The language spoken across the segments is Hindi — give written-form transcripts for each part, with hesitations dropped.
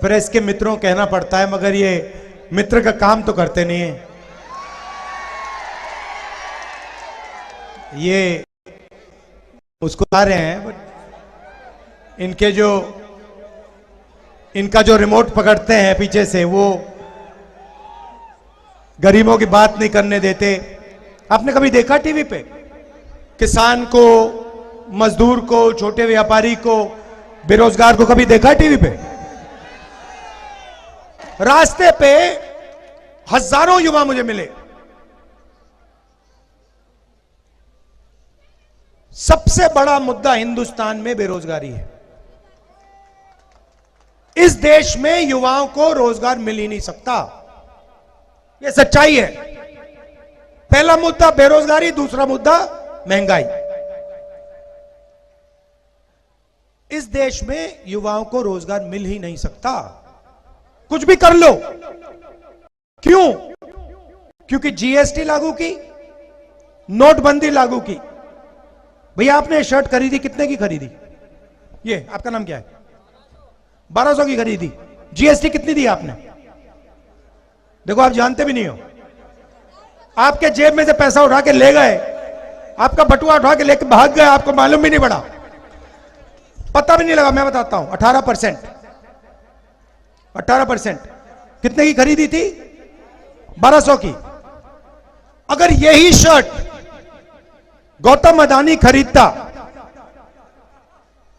प्रेस के मित्रों को कहना पड़ता है, मगर ये मित्र का काम तो करते नहीं है। ये उसको आ रहे हैं, बट इनका जो रिमोट पकड़ते हैं पीछे से, वो गरीबों की बात नहीं करने देते। आपने कभी देखा टीवी पे किसान को, मजदूर को, छोटे व्यापारी को, बेरोजगार को कभी देखा टीवी पे? रास्ते पे हजारों युवा मुझे मिले। सबसे बड़ा मुद्दा हिंदुस्तान में बेरोजगारी है। इस देश में युवाओं को रोजगार मिल ही नहीं सकता, यह सच्चाई है। पहला मुद्दा बेरोजगारी, दूसरा मुद्दा महंगाई। इस देश में युवाओं को रोजगार मिल ही नहीं सकता, कुछ भी कर लो। क्यों? क्योंकि जीएसटी लागू की, नोटबंदी लागू की। भैया आपने शर्ट खरीदी, कितने की खरीदी? ये आपका नाम क्या है? 1200 की खरीदी। जीएसटी कितनी दी आपने? देखो आप जानते भी नहीं हो। आपके जेब में से पैसा उठा के ले गए, आपका बटुआ उठा के लेके भाग गए, आपको मालूम भी नहीं पड़ा, पता भी नहीं लगा। मैं बताता हूं, 18%। 18% कितने की खरीदी थी? 1200 की। अगर यही शर्ट गौतम अदानी खरीदता,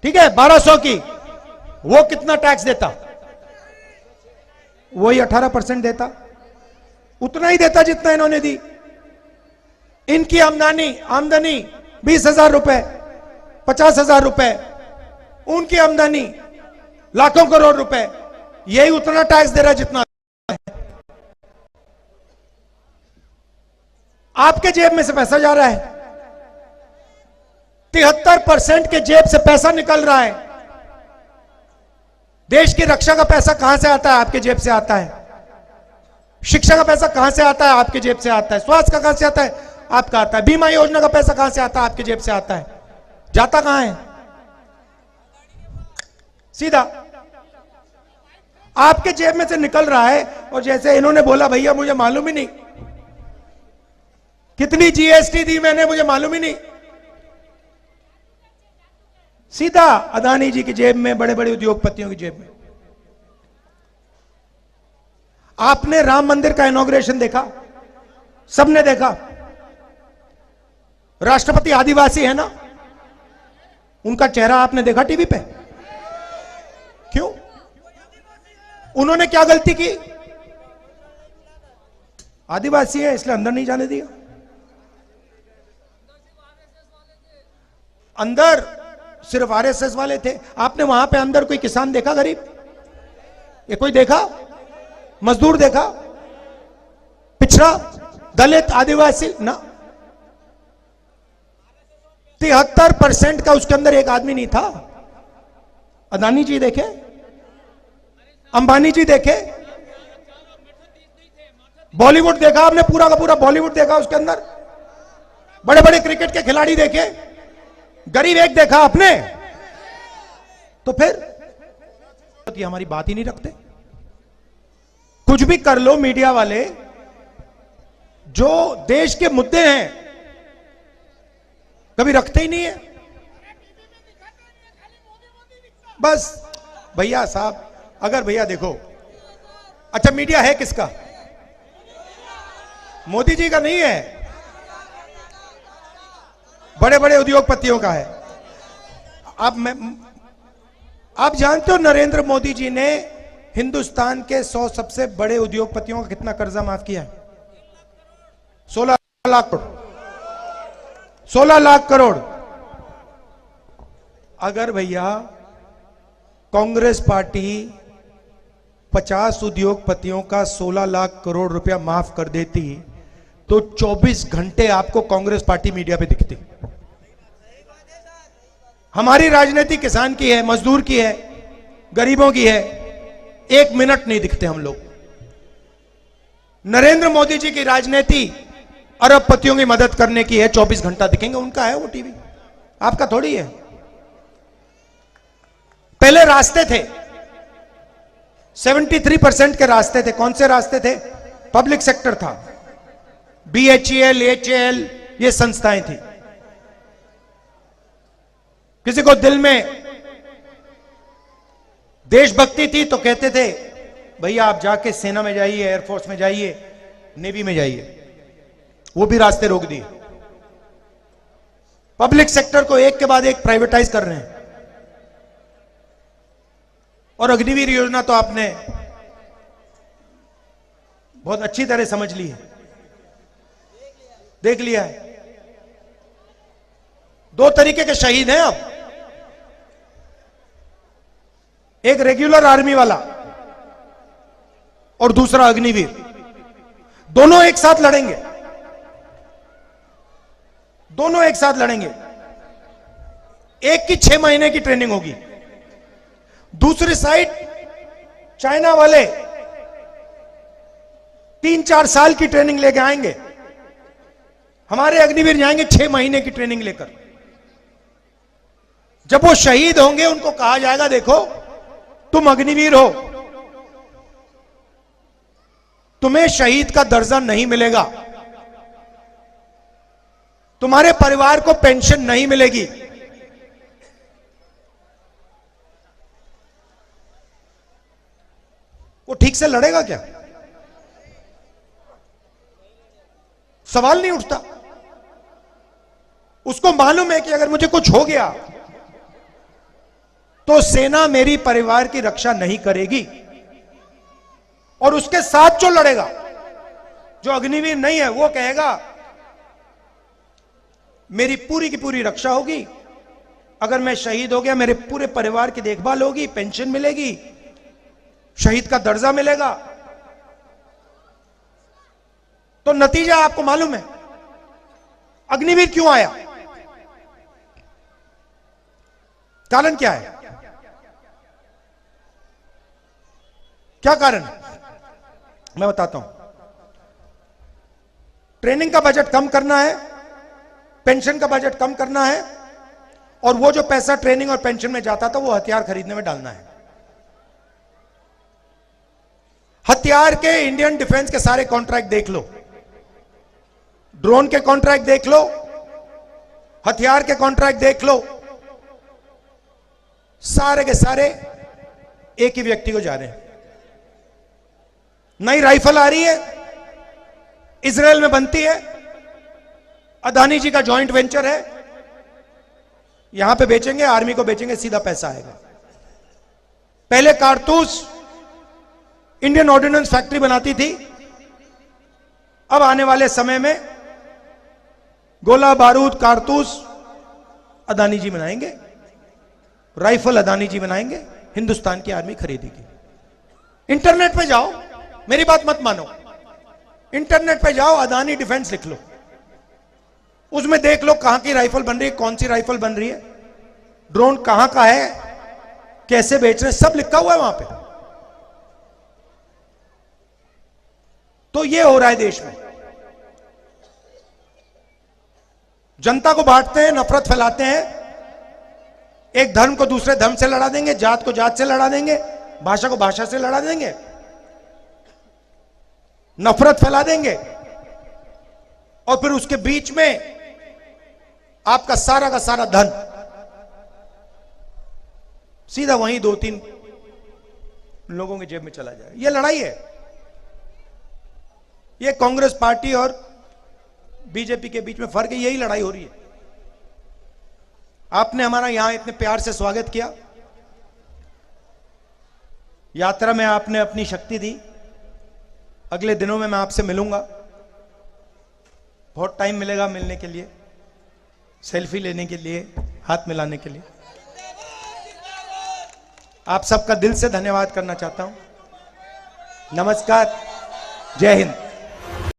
ठीक है, 1200 की, वो कितना टैक्स देता? वही 18% देता, उतना ही देता जितना इन्होंने दी। इनकी आमदनी 20,000 रुपए, 50,000 रुपए, उनकी आमदनी लाखों करोड़ रुपए, यही उतना टैक्स दे रहा है जितना है। आपके जेब में से पैसा जा रहा है। 73% के जेब से पैसा निकल रहा है। देश की रक्षा का पैसा कहां से आता है? आपके जेब से आता है। शिक्षा का पैसा कहां से आता है? आपके जेब से आता है। स्वास्थ्य का कहां से आता है? आपका आता है। बीमा योजना का पैसा कहां से आता है? आपके जेब से आता है। जाता कहां है? सीधा आपके जेब में से निकल रहा है। और जैसे इन्होंने बोला, भैया मुझे मालूम ही नहीं कितनी जीएसटी दी मैंने, मुझे मालूम ही नहीं। सीधा अदानी जी की जेब में, बड़े बड़े उद्योगपतियों की जेब में। आपने राम मंदिर का इनॉग्रेशन देखा? सबने देखा। राष्ट्रपति आदिवासी है ना, उनका चेहरा आपने देखा टीवी पे? क्यों? उन्होंने क्या गलती की? आदिवासी है इसलिए अंदर नहीं जाने दिया। अंदर सिर्फ आरएसएस वाले थे। आपने वहां पे अंदर कोई किसान देखा? गरीब ये कोई देखा? मजदूर देखा? पिछड़ा, दलित, आदिवासी ना। 73% का उसके अंदर एक आदमी नहीं था। अदानी जी देखे, अंबानी जी देखे, बॉलीवुड देखा आपने, पूरा का पूरा बॉलीवुड देखा उसके अंदर। बड़े बड़े क्रिकेट के खिलाड़ी देखे, गरीब एक देखा आपने? तो फिर ये हमारी बात ही नहीं रखते। कुछ भी कर लो मीडिया वाले, जो देश के मुद्दे हैं कभी रखते ही नहीं है। बस भैया साहब, अगर भैया देखो, अच्छा मीडिया है किसका? मोदी जी का नहीं है, बड़े बड़े उद्योगपतियों का है। आप जानते हो नरेंद्र मोदी जी ने हिंदुस्तान के 100 सबसे बड़े उद्योगपतियों का कितना कर्जा माफ किया है? 16 लाख करोड़। 16 लाख करोड़। अगर भैया कांग्रेस पार्टी 50 उद्योगपतियों का 16 लाख करोड़ रुपया माफ कर देती, तो 24 घंटे आपको कांग्रेस पार्टी मीडिया पे दिखती। हमारी राजनीति किसान की है, मजदूर की है, गरीबों की है। 1 मिनट नहीं दिखते हम लोग। नरेंद्र मोदी जी की राजनीति अरबपतियों की मदद करने की है। 24 घंटा दिखेंगे, उनका है वो टीवी, आपका थोड़ी है। पहले रास्ते थे, 73% के रास्ते थे। कौन से रास्ते थे? पब्लिक सेक्टर था, BHEL, HAL, ये संस्थाएं थी। किसी को दिल में देशभक्ति थी तो कहते थे भैया आप जाके सेना में जाइए, एयरफोर्स में जाइए, नेवी में जाइए। वो भी रास्ते रोक दिए। पब्लिक सेक्टर को एक के बाद एक प्राइवेटाइज कर रहे हैं। और अग्निवीर योजना तो आपने बहुत अच्छी तरह समझ ली है, देख लिया है। दो तरीके के शहीद हैं अब, एक रेगुलर आर्मी वाला और दूसरा अग्निवीर। दोनों एक साथ लड़ेंगे, दोनों एक साथ लड़ेंगे। एक की 6 महीने की ट्रेनिंग होगी, दूसरी साइड चाइना वाले 3-4 साल की ट्रेनिंग लेके आएंगे। हमारे अग्निवीर जाएंगे 6 महीने की ट्रेनिंग लेकर। जब वो शहीद होंगे उनको कहा जाएगा देखो तुम अग्निवीर हो, तुम्हें शहीद का दर्जा नहीं मिलेगा, तुम्हारे परिवार को पेंशन नहीं मिलेगी। वो ठीक से लड़ेगा क्या? सवाल नहीं उठता। उसको मालूम है कि अगर मुझे कुछ हो गया तो सेना मेरी परिवार की रक्षा नहीं करेगी। और उसके साथ जो लड़ेगा, जो अग्निवीर नहीं है, वो कहेगा मेरी पूरी की पूरी रक्षा होगी, अगर मैं शहीद हो गया मेरे पूरे परिवार की देखभाल होगी, पेंशन मिलेगी, शहीद का दर्जा मिलेगा। तो नतीजा आपको मालूम है। अग्निवीर क्यों आया? कारण क्या है? क्या कारण? मैं बताता हूं। ट्रेनिंग का बजट कम करना है, पेंशन का बजट कम करना है, और वो जो पैसा ट्रेनिंग और पेंशन में जाता था वो हथियार खरीदने में डालना है। हथियार के इंडियन डिफेंस के सारे कॉन्ट्रैक्ट देख लो, ड्रोन के कॉन्ट्रैक्ट देख लो, हथियार के कॉन्ट्रैक्ट देख लो, सारे के सारे एक ही व्यक्ति को जा रहे हैं। नई राइफल आ रही है, इजराइल में बनती है, अदानी जी का जॉइंट वेंचर है, यहां पे बेचेंगे, आर्मी को बेचेंगे, सीधा पैसा आएगा। पहले कारतूस इंडियन ऑर्डिनेंस फैक्ट्री बनाती थी, अब आने वाले समय में गोला बारूद कारतूस अदानी जी बनाएंगे, राइफल अदानी जी बनाएंगे, हिंदुस्तान की आर्मी खरीदेगी। इंटरनेट पे जाओ, मेरी बात मत मानो, इंटरनेट पे जाओ, अदानी डिफेंस लिख लो, उसमें देख लो कहां की राइफल बन रही है, कौन सी राइफल बन रही है, ड्रोन कहां का है, कैसे बेच रहे हैं, सब लिखा हुआ है वहां पे। तो ये हो रहा है देश में। जनता को बांटते हैं, नफरत फैलाते हैं, एक धर्म को दूसरे धर्म से लड़ा देंगे, जात को जात से लड़ा देंगे, भाषा को भाषा से लड़ा देंगे, नफरत फैला देंगे, और फिर उसके बीच में आपका सारा का सारा धन सीधा वहीं 2-3 लोगों की जेब में चला जाए। यह लड़ाई है। यह कांग्रेस पार्टी और बीजेपी के बीच में फर्क है, यही लड़ाई हो रही है। आपने हमारा यहां इतने प्यार से स्वागत किया, यात्रा में आपने अपनी शक्ति दी। अगले दिनों में मैं आपसे मिलूंगा, बहुत टाइम मिलेगा मिलने के लिए, सेल्फी लेने के लिए, हाथ मिलाने के लिए। आप सबका दिल से धन्यवाद करना चाहता हूं। नमस्कार, जय हिंद।